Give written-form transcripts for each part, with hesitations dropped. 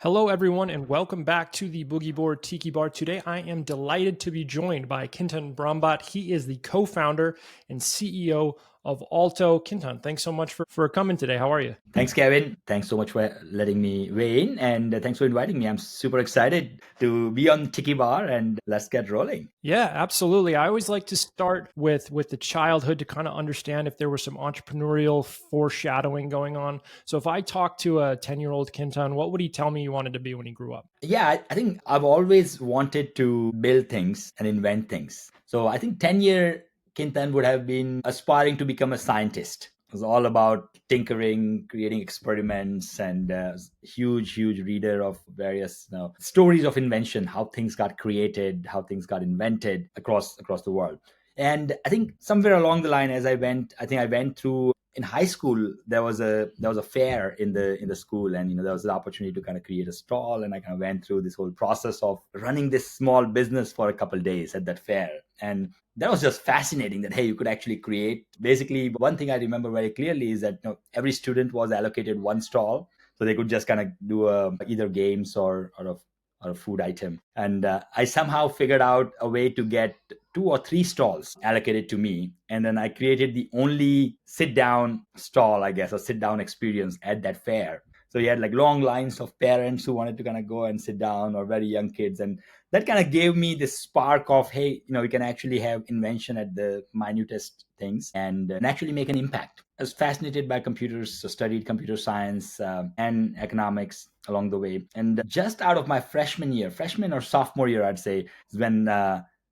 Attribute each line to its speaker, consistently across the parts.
Speaker 1: Hello, everyone, and welcome back to the Boogie Board Tiki Bar. Today, I am delighted to be joined by Kintan Brahmbhatt. He is the co-founder and CEO of Alto. Kintan, thanks so much for coming today. How are you?
Speaker 2: Thanks, Kevin. Thanks so much for letting me weigh in, and thanks for inviting me. I'm super excited to be on Tiki Bar, and let's get rolling.
Speaker 1: Yeah, absolutely. I always like to start with the childhood to kind of understand if there was some entrepreneurial foreshadowing going on. So if I talk to a 10-year-old Kintan, what would he tell me he wanted to be when he grew up?
Speaker 2: Yeah, I think I've always wanted to build things and invent things. So I think 10-year Kintan would have been aspiring to become a scientist. It was all about tinkering, creating experiments, and huge reader of various stories of invention, how things got created, how things got invented across the world. And I think somewhere along the line, as I went through in high school. There was a fair in the school, and there was an opportunity to kind of create a stall, and I kind of went through this whole process of running this small business for a couple of days at that fair. And that was just fascinating that, hey, you could actually create. Basically, one thing I remember very clearly is that every student was allocated one stall, so they could just kind of do either games or a food item. And I somehow figured out a way to get 2 or 3 stalls allocated to me. And then I created the only sit down stall, I guess, or sit down experience at that fair. So you had like long lines of parents who wanted to kind of go and sit down, or very young kids. And that kind of gave me this spark of, hey, we can actually have invention at the minutest things and actually make an impact. I was fascinated by computers, so studied computer science and economics along the way. And just out of my freshman or sophomore year, I'd say, is when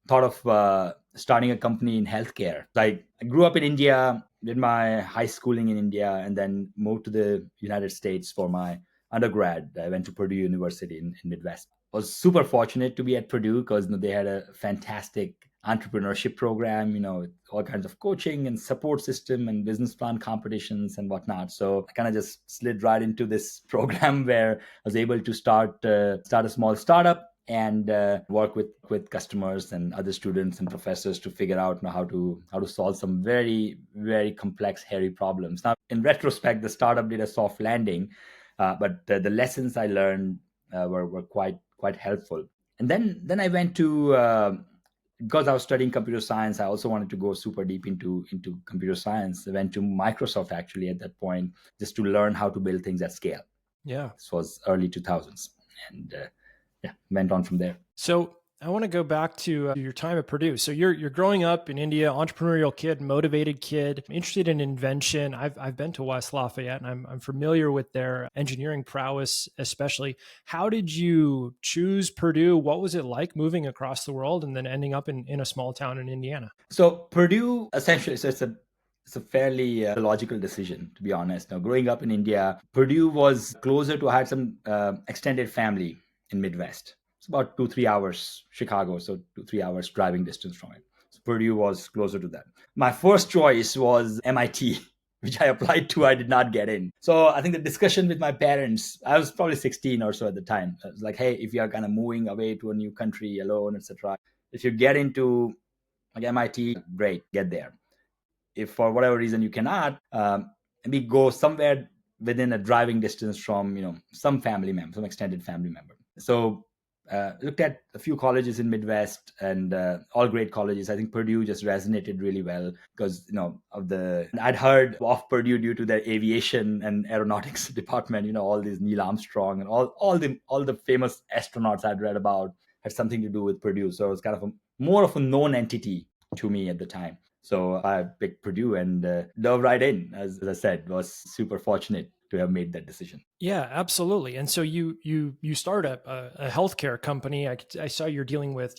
Speaker 2: thought of starting a company in healthcare. Like, I grew up in India, did my high schooling in India, and then moved to the United States for my undergrad. I went to Purdue University in Midwest. I was super fortunate to be at Purdue because they had a fantastic entrepreneurship program, with all kinds of coaching and support system and business plan competitions and whatnot. So I kind of just slid right into this program where I was able to start a small startup and work with customers and other students and professors to figure out how to solve some very, very complex, hairy problems. Now, in retrospect, the startup did a soft landing, but the lessons I learned were quite helpful. And then I went to because I was studying computer science. I also wanted to go super deep into computer science. I went to Microsoft actually at that point, just to learn how to build things at scale.
Speaker 1: Yeah.
Speaker 2: This was early 2000s, and went on from there.
Speaker 1: So I want to go back to your time at Purdue. So you're growing up in India, entrepreneurial kid, motivated kid, interested in invention. I've been to West Lafayette, and I'm familiar with their engineering prowess, especially. How did you choose Purdue? What was it like moving across the world and then ending up in a small town in Indiana?
Speaker 2: So Purdue, essentially, so it's a fairly logical decision, to be honest. Now, growing up in India, Purdue was closer to. I had some extended family in Midwest. It's about 2-3 hours Chicago, so 2-3 hours driving distance from it. So Purdue was closer to that. My first choice was MIT, which I applied to. I did not get in. So I think the discussion with my parents, I was probably 16 or so at the time. I was like, hey, if you're kind of moving away to a new country alone, etc., if you get into like MIT, great, get there. If for whatever reason you cannot, maybe go somewhere within a driving distance from some family member, some extended family member. So looked at a few colleges in Midwest, and all great colleges. I think Purdue just resonated really well because I'd heard of Purdue due to their aviation and aeronautics department. All these Neil Armstrong and all the famous astronauts I'd read about had something to do with Purdue. So it was kind of more of a known entity to me at the time. So I picked Purdue and dove right in. As I said, was super fortunate to have made that decision.
Speaker 1: Yeah, absolutely. And so you start a healthcare company. I saw you're dealing with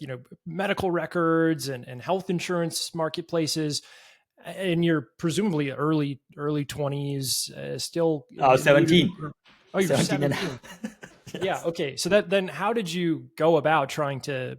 Speaker 1: medical records and health insurance marketplaces, and you're presumably early 20s, still.
Speaker 2: 17.
Speaker 1: Oh, you're
Speaker 2: 17 and
Speaker 1: 17.
Speaker 2: Yes.
Speaker 1: Yeah. Okay. So then how did you go about trying to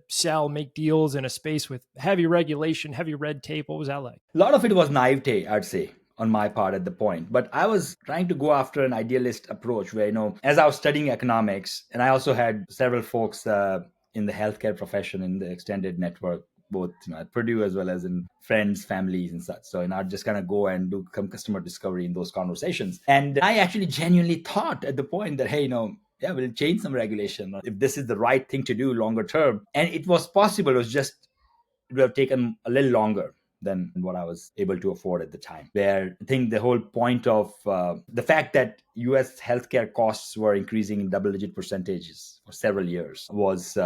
Speaker 1: make deals in a space with heavy regulation, heavy red tape? What was that like?
Speaker 2: A lot of it was naivete, I'd say, on my part at the point. But I was trying to go after an idealist approach where, as I was studying economics, and I also had several folks in the healthcare profession in the extended network, both at Purdue as well as in friends, families, and such. So I'd just kind of go and do some customer discovery in those conversations. And I actually genuinely thought at the point that, hey, yeah, we'll change some regulation if this is the right thing to do longer term. And it was possible. It was just, it would have taken a little longer than what I was able to afford at the time. Where I think the whole point of the fact that US healthcare costs were increasing in double-digit percentages for several years was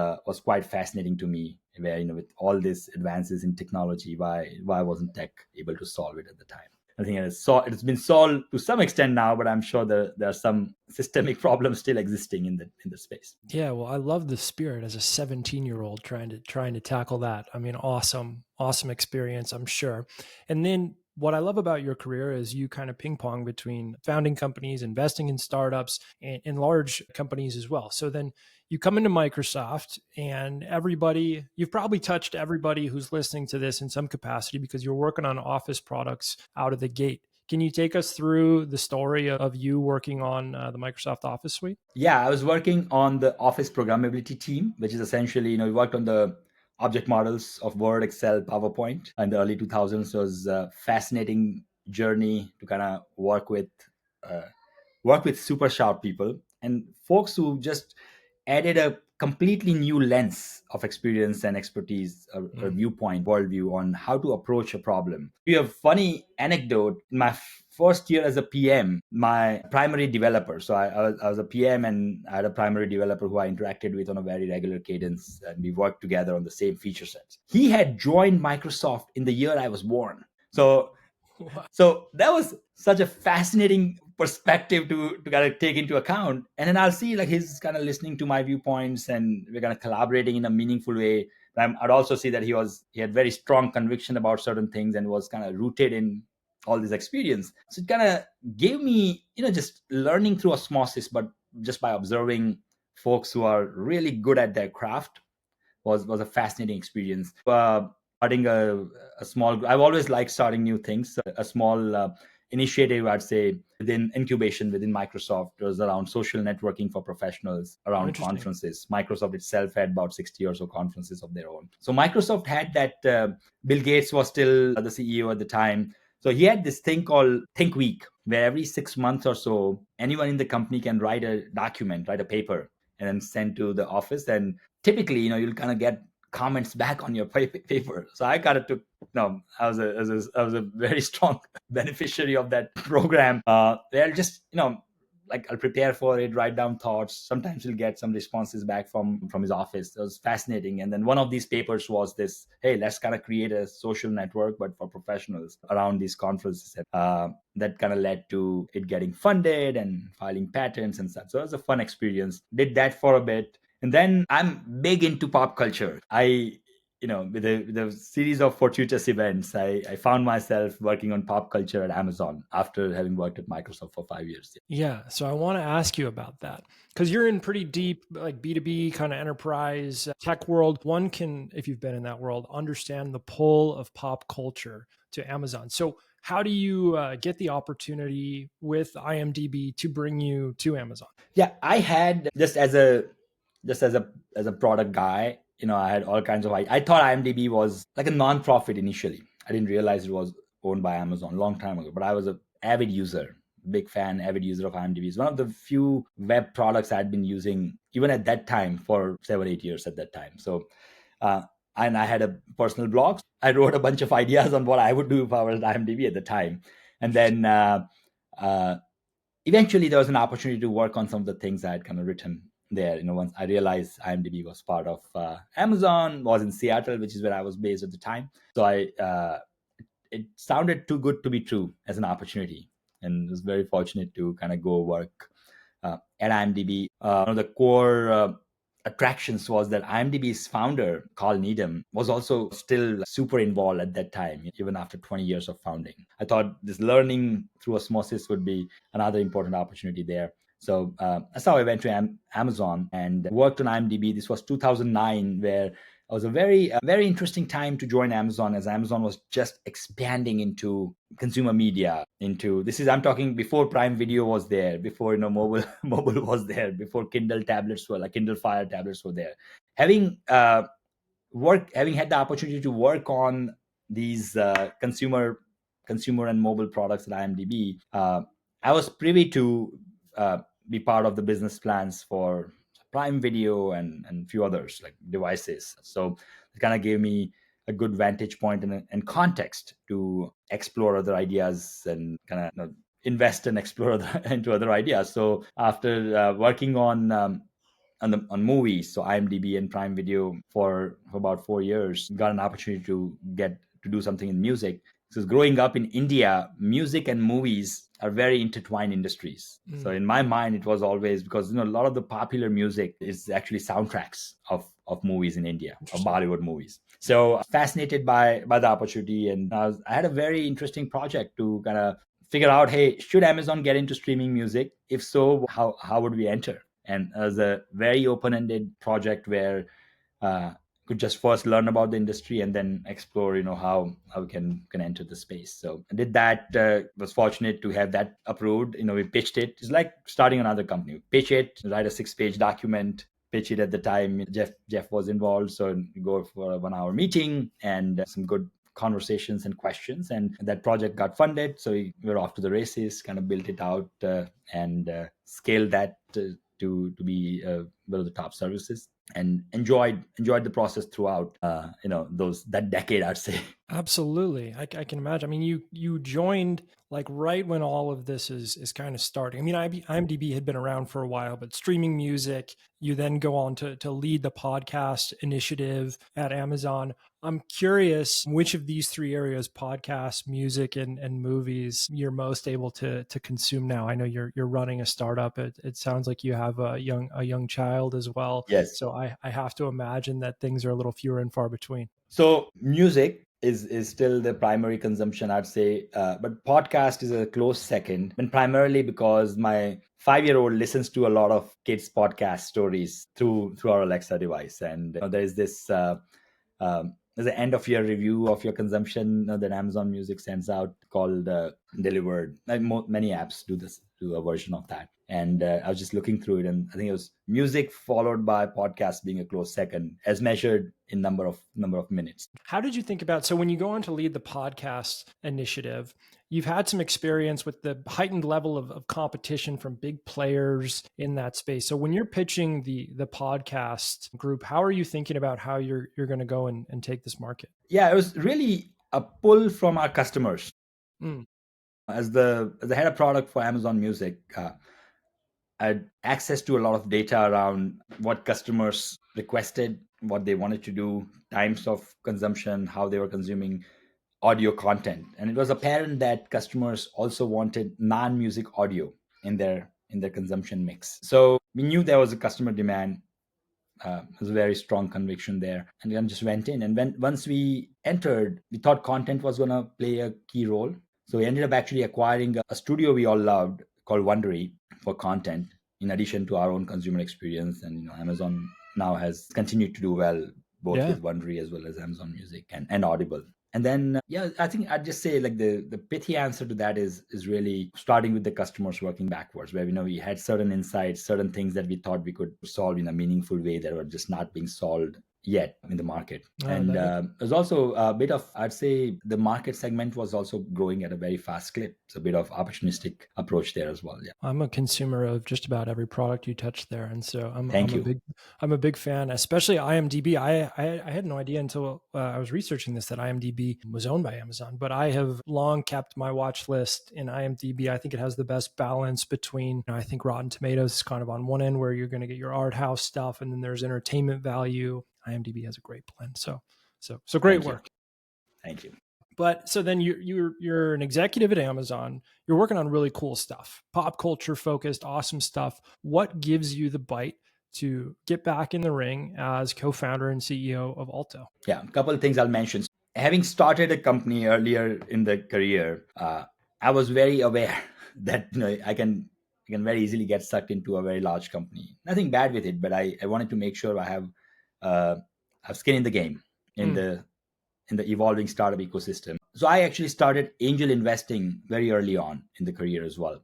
Speaker 2: quite fascinating to me. Where, with all these advances in technology, why wasn't tech able to solve it at the time? I think it's been solved to some extent now, but I'm sure there are some systemic problems still existing in the space.
Speaker 1: Yeah, well, I love the spirit as a 17-year-old trying to tackle that. I mean, awesome experience, I'm sure. And then what I love about your career is you kind of ping pong between founding companies, investing in startups, and large companies as well. So then you come into Microsoft, and you've probably touched everybody who's listening to this in some capacity because you're working on Office products out of the gate. Can you take us through the story of you working on the Microsoft Office suite?
Speaker 2: Yeah, I was working on the Office programmability team, which is essentially, we worked on the object models of Word, Excel, PowerPoint in the early 2000s. It was a fascinating journey to kind of uh, work with super sharp people and folks who just added a completely new lens of experience and expertise, a viewpoint, worldview on how to approach a problem. We have funny anecdote. In my first year as a PM, my primary developer, so I was a PM and I had a primary developer who I interacted with on a very regular cadence, and we worked together on the same feature sets. He had joined Microsoft in the year I was born. So that was such a fascinating perspective to kind of take into account. And then I'll see like he's kind of listening to my viewpoints and we're kind of collaborating in a meaningful way. I'd also see that he had very strong conviction about certain things and was kind of rooted in all this experience. So it kind of gave me, just learning through osmosis, but just by observing folks who are really good at their craft was a fascinating experience. Starting a small, I've always liked starting new things. A small initiative, I'd say, within incubation within Microsoft was around social networking for professionals,
Speaker 1: Oh,
Speaker 2: around
Speaker 1: interesting.
Speaker 2: conferences. Microsoft itself had about 60 or so conferences of their own. So Microsoft had that. Bill Gates was still the CEO at the time. So he had this thing called Think Week, where every 6 months or so, anyone in the company can write a paper, and then send to the office. And typically, you'll kind of get comments back on your paper. So I kind of took, I was a very strong beneficiary of that program. They'll just, like I'll prepare for it, write down thoughts. Sometimes you'll get some responses back from his office. It was fascinating. And then one of these papers was this: hey, let's kind of create a social network, but for professionals around these conferences. That kind of led to it getting funded and filing patents and stuff. So it was a fun experience. Did that for a bit. And then I'm big into pop culture. With the series of fortuitous events, I found myself working on pop culture at Amazon after having worked at Microsoft for 5 years.
Speaker 1: Yeah. So I want to ask you about that because you're in pretty deep, like B2B kind of enterprise tech world. One can, if you've been in that world, understand the pull of pop culture to Amazon. So how do you get the opportunity with IMDb to bring you to Amazon?
Speaker 2: Yeah, I had just as a product guy, I had all kinds of. I thought IMDb was like a non-profit initially. I didn't realize it was owned by Amazon a long time ago. But I was a avid user, big fan, avid user of IMDb. It's one of the few web products I had been using even at that time for 7 8 years at that time. So, uh, and I had a personal blog. I wrote a bunch of ideas on what I would do if I was at IMDb at the time, and then. Uh, Eventually there was an opportunity to work on some of the things I had kind of written there. Once I realized IMDb was part of Amazon, was in Seattle, which is where I was based at the time. So it sounded too good to be true as an opportunity, and was very fortunate to kind of go work at IMDb. One of the core attractions was that IMDb's founder, Carl Needham, was also still super involved at that time, even after 20 years of founding. I thought this learning through osmosis would be another important opportunity there. So that's how I went to Amazon and worked on IMDb. This was 2009, where it was very interesting time to join Amazon, as Amazon was just expanding into consumer media. I'm talking before Prime Video was there, before mobile mobile was there, before Kindle Fire tablets were there. Having had the opportunity to work on these consumer and mobile products at IMDb, I was privy to be part of the business plans for Prime Video and few others like devices. So it kind of gave me a good vantage point and context to explore other ideas and kind of invest and explore into other ideas. So after working on movies, so IMDb and Prime Video for about 4 years, got an opportunity to get to do something in music. So growing up in India, music and movies are very intertwined industries. So in my mind, it was always because a lot of the popular music is actually soundtracks of movies in India, of
Speaker 1: Interesting.
Speaker 2: Bollywood movies. So fascinated by the opportunity, and I had a very interesting project to kind of figure out, hey, should Amazon get into streaming music? If so, how would we enter? And as a very open-ended project where could just first learn about the industry and then explore how we can enter the space. So I did that. Was fortunate to have that approved. We pitched it. It's like starting another company. Pitch it, write a 6-page document, pitch it. At the time Jeff was involved, so we go for a 1-hour meeting and some good conversations and questions, and that project got funded. So we were off to the races, kind of built it out and scaled that to be one of the top services, and enjoyed the process throughout that decade, I'd say.
Speaker 1: Absolutely. I can imagine. I mean, you joined like right when all of this is kind of starting. I mean, IMDb had been around for a while, but streaming music, you then go on to lead the podcast initiative at Amazon. I'm curious which of these three areas, podcasts, music, and movies, you're most able to consume now. I know you're running a startup. It sounds like you have a young child as well.
Speaker 2: Yes.
Speaker 1: So I have to imagine that things are a little fewer and far between.
Speaker 2: So music is still the primary consumption, I'd say, but podcast is a close second, and primarily because my 5-year-old listens to a lot of kids podcast stories through our Alexa device, and there's this there's an end of year review of your consumption that Amazon Music sends out called Delivered. Many apps do a version of that. And I was just looking through it, and I think it was music followed by podcast being a close second, as measured in number of minutes.
Speaker 1: How did you think about, so when you go on to lead the podcast initiative, you've had some experience with the heightened level of competition from big players in that space. So when you're pitching the podcast group, how are you thinking about how you're going to go and take this market?
Speaker 2: Yeah, it was really a pull from our customers.
Speaker 1: Mm.
Speaker 2: As the head of product for Amazon Music, I had access to a lot of data around what customers requested, what they wanted to do, times of consumption, how they were consuming audio content. And it was apparent that customers also wanted non-music audio in their consumption mix. So we knew there was a customer demand. There's a very strong conviction there, and then just went in. And once we entered, we thought content was going to play a key role. So we ended up actually acquiring a studio we all loved called Wondery for content, in addition to our own consumer experience. And Amazon now has continued to do well, both
Speaker 1: Yeah.
Speaker 2: with Wondery as well as Amazon Music and Audible. And then I think I'd just say, like, the pithy answer to that is really starting with the customers, working backwards, where we had certain insights, certain things that we thought we could solve in a meaningful way that were just not being solved yet in the market. And there's also a bit of, I'd say, the market segment was also growing at a very fast clip. It's a bit of opportunistic approach there as well. Yeah.
Speaker 1: I'm a consumer of just about every product you touch there, and so
Speaker 2: Thank you.
Speaker 1: I'm a big fan, especially IMDb. I had no idea until I was researching this that IMDb was owned by Amazon, but I have long kept my watch list in IMDb. I think it has the best balance between, I think Rotten Tomatoes is kind of on one end where you're going to get your art house stuff, and then there's entertainment value. IMDb has a great blend. So great work.
Speaker 2: Thank you.
Speaker 1: But so then you're an executive at Amazon. You're working on really cool stuff, pop culture focused, awesome stuff. What gives you the bite to get back in the ring as co-founder and CEO of Alto?
Speaker 2: Yeah, a couple of things I'll mention. Having started a company earlier in the career, I was very aware that I can very easily get sucked into a very large company. Nothing bad with it, but I wanted to make sure I have skin in the game in the evolving startup ecosystem. So I actually started angel investing very early on in the career as well,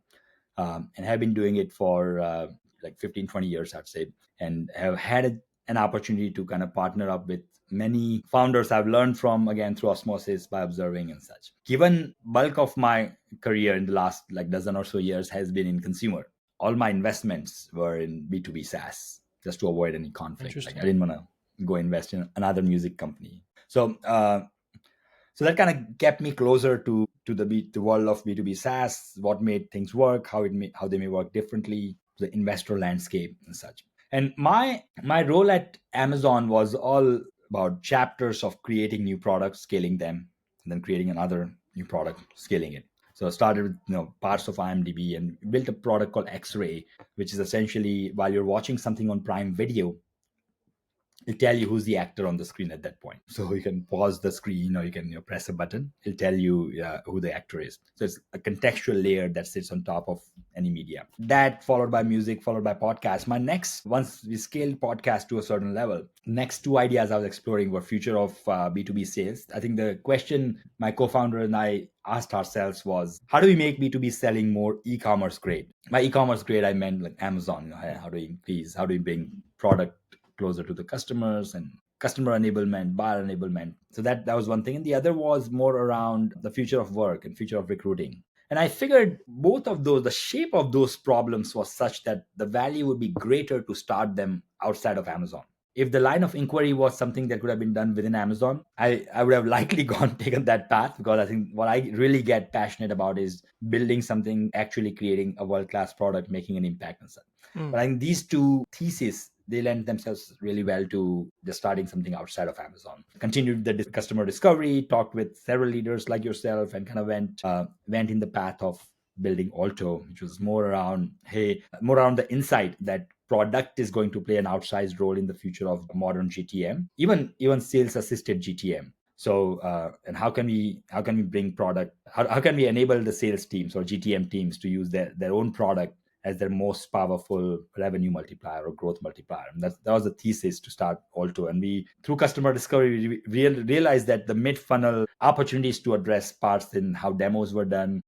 Speaker 2: and have been doing it for like 15, 20 years, I'd say, and have had an opportunity to kind of partner up with many founders I've learned from, again, through osmosis, by observing and such. Given bulk of my career in the last like dozen or so years has been in consumer. all my investments were in B2B SaaS just to avoid any conflict. Like I
Speaker 1: Interesting.
Speaker 2: didn't want to go invest in another music company. So that kind of kept me closer to the world of B2B SaaS, what made things work, how they may work differently, the investor landscape and such. And my role at Amazon was all about chapters of creating new products, scaling them, and then creating another new product, scaling it. So I started with parts of IMDb and built a product called X-Ray, which is essentially while you're watching something on Prime Video, it'll tell you who's the actor on the screen at that point. So you can pause the screen or you can press a button. It'll tell you who the actor is. So it's a contextual layer that sits on top of any media. That followed by music, followed by podcast. Once we scaled podcast to a certain level, next two ideas I was exploring were future of B2B sales. I think the question my co-founder and I asked ourselves was, how do we make B2B selling more e-commerce grade? By e-commerce grade, I meant like Amazon. How do we bring product closer to the customers and customer enablement, buyer enablement. So that was one thing. And the other was more around the future of work and future of recruiting. And I figured both of those, the shape of those problems was such that the value would be greater to start them outside of Amazon. If the line of inquiry was something that could have been done within Amazon, I would have likely taken that path, because I think what I really get passionate about is building something, actually creating a world-class product, making an impact and such. But I think these two theses, they lend themselves really well to just starting something outside of Amazon. Continued the customer discovery, talked with several leaders like yourself, and kind of went in the path of building Alto, which was more around the insight that product is going to play an outsized role in the future of modern GTM, even sales assisted GTM. So and how can we bring product, how can we enable the sales teams or GTM teams to use their own product as their most powerful revenue multiplier or growth multiplier? And that was the thesis to start Olto. And we, through customer discovery, we realized that the mid-funnel opportunities to address parts in how demos were done,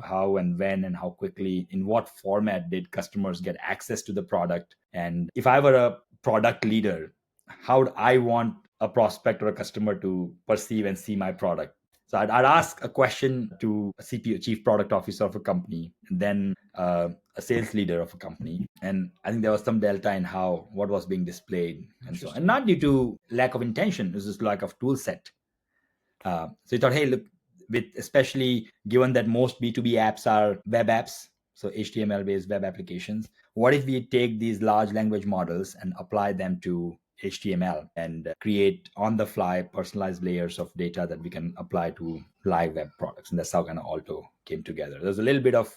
Speaker 2: how and when and how quickly, in what format did customers get access to the product. And if I were a product leader, how would I want a prospect or a customer to perceive and see my product? So I'd ask a question to a CPO, chief product officer of a company, and then a sales leader of a company. And I think there was some delta in what was being displayed and so on. And not due to lack of intention, it was just lack of tool set. So we thought, hey, look, especially given that most B2B apps are web apps, so HTML-based web applications, what if we take these large language models and apply them to HTML and create on-the-fly personalized layers of data that we can apply to live web products? And that's how kind of Alto came together. There's a little bit of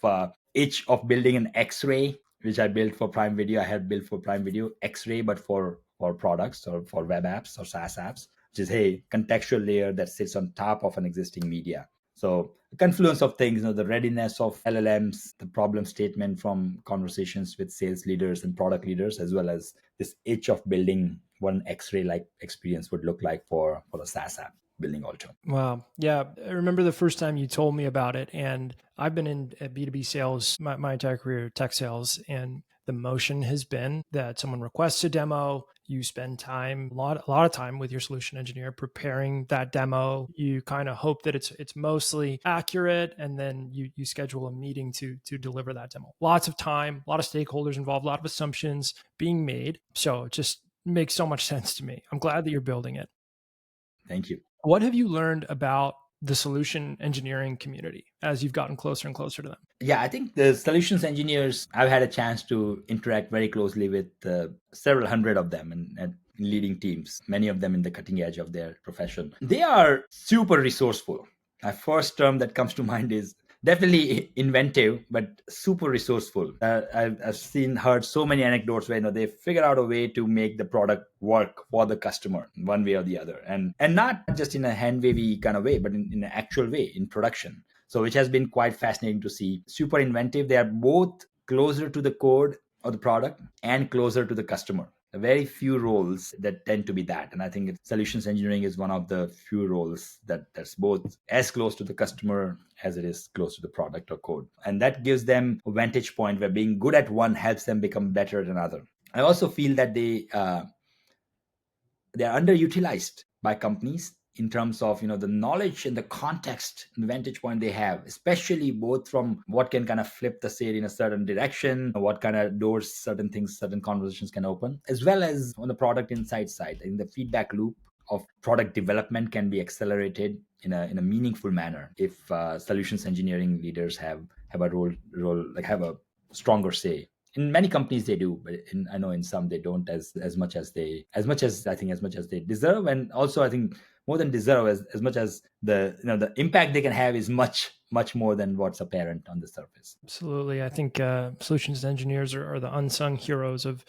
Speaker 2: itch of building an X-Ray, which I built for Prime Video. I had built for Prime Video X-Ray, but for products or for web apps or SaaS apps, which is, hey, contextual layer that sits on top of an existing media. So a confluence of things, the readiness of LLMs, the problem statement from conversations with sales leaders and product leaders, as well as this itch of building what an X-ray like experience would look like for a SaaS app, building Alto.
Speaker 1: Wow. Yeah. I remember the first time you told me about it. And I've been in B2B sales my entire career, tech sales. And the motion has been that someone requests a demo, you spend time, a lot of time with your solution engineer preparing that demo. You kind of hope that it's mostly accurate, and then you schedule a meeting to deliver that demo. Lots of time, a lot of stakeholders involved, a lot of assumptions being made. So it just makes so much sense to me. I'm glad that you're building it.
Speaker 2: Thank you.
Speaker 1: What have you learned about the solution engineering community as you've gotten closer and closer to them?
Speaker 2: Yeah, I think the solutions engineers, I've had a chance to interact very closely with several hundred of them and leading teams, many of them in the cutting edge of their profession. They are super resourceful. My first term that comes to mind is definitely inventive, but super resourceful. I've heard so many anecdotes where they figure out a way to make the product work for the customer one way or the other, and not just in a hand wavy kind of way, but in an actual way in production. So which has been quite fascinating to see. Super inventive. They are both closer to the code of the product and closer to the customer. Very few roles that tend to be that. And I think solutions engineering is one of the few roles that's both as close to the customer as it is close to the product or code. And that gives them a vantage point where being good at one helps them become better at another. I also feel that they are underutilized by companies in terms of the knowledge and the context and vantage point they have, especially both from what can kind of flip the sale in a certain direction, what kind of doors certain things, certain conversations can open, as well as on the product insight side. I think the feedback loop of product development can be accelerated in a meaningful manner if solutions engineering leaders have a role like have a stronger say. In many companies they do, but I know in some they don't as much as they deserve. And also I think more than deserve, as much as the impact they can have is much more than what's apparent on the surface.
Speaker 1: Absolutely. I think solutions engineers are the unsung heroes of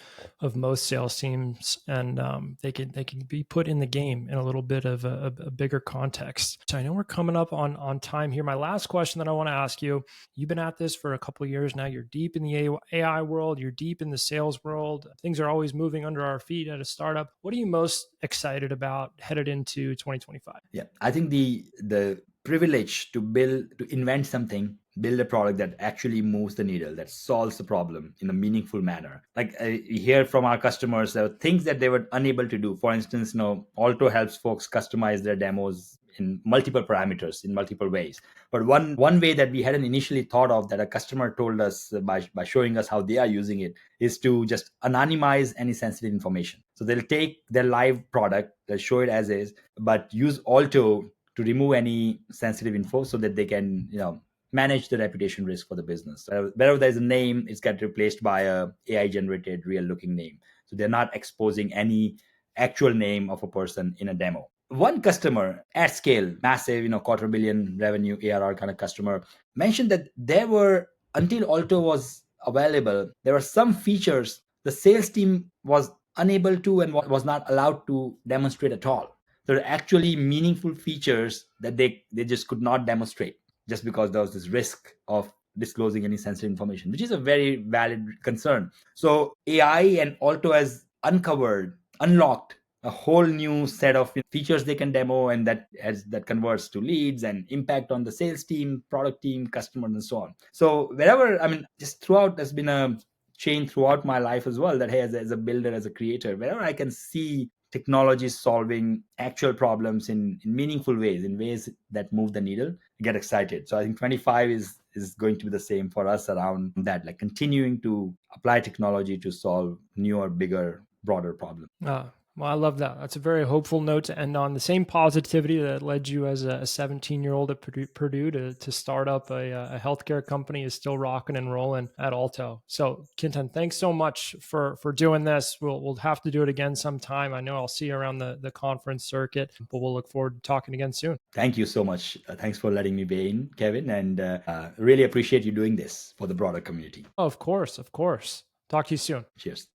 Speaker 1: most sales teams, and they can be put in the game in a little bit of a bigger context. So I know we're coming up on time here. My last question that I want to ask you: you've been at this for a couple of years now. You're deep in the AI world. You're deep in the sales world. Things are always moving under our feet at a startup. What are you most excited about headed into 2025?
Speaker 2: Yeah, I think the privilege to invent something, build a product that actually moves the needle, that solves the problem in a meaningful manner. Like we hear from our customers, there are things that they were unable to do. For instance, Alto helps folks customize their demos in multiple parameters in multiple ways. But one way that we hadn't initially thought of, that a customer told us by showing us how they are using it, is to just anonymize any sensitive information. So they'll take their live product, they'll show it as is, but use Alto to remove any sensitive info so that they can manage the reputation risk for the business. So wherever there's a name, it's get replaced by a AI generated real looking name, so they're not exposing any actual name of a person in a demo. One customer at scale, massive, quarter billion revenue ARR kind of customer, mentioned that there were, until Alto was available, there were some features the sales team was unable to and was not allowed to demonstrate at all. There are actually meaningful features that they just could not demonstrate, just because there was this risk of disclosing any sensitive information, which is a very valid concern. So AI and Alto has unlocked a whole new set of features they can demo, and that converts to leads and impact on the sales team, product team, customers, and so on. So wherever, just throughout, there's been a change throughout my life as well, that hey, as a builder, as a creator, wherever I can see technology solving actual problems in meaningful ways, in ways that move the needle, I get excited. So I think 25 is going to be the same for us around that, like continuing to apply technology to solve newer, bigger, broader problems.
Speaker 1: Well, I love that. That's a very hopeful note to end on. The same positivity that led you as a 17-year-old at Purdue to start up a healthcare company is still rocking and rolling at Alto. So, Kintan, thanks so much for doing this. We'll have to do it again sometime. I know I'll see you around the conference circuit, but we'll look forward to talking again soon.
Speaker 2: Thank you so much. Thanks for letting me be in, Kevin, and really appreciate you doing this for the broader community.
Speaker 1: Oh, of course. Talk to you soon.
Speaker 2: Cheers.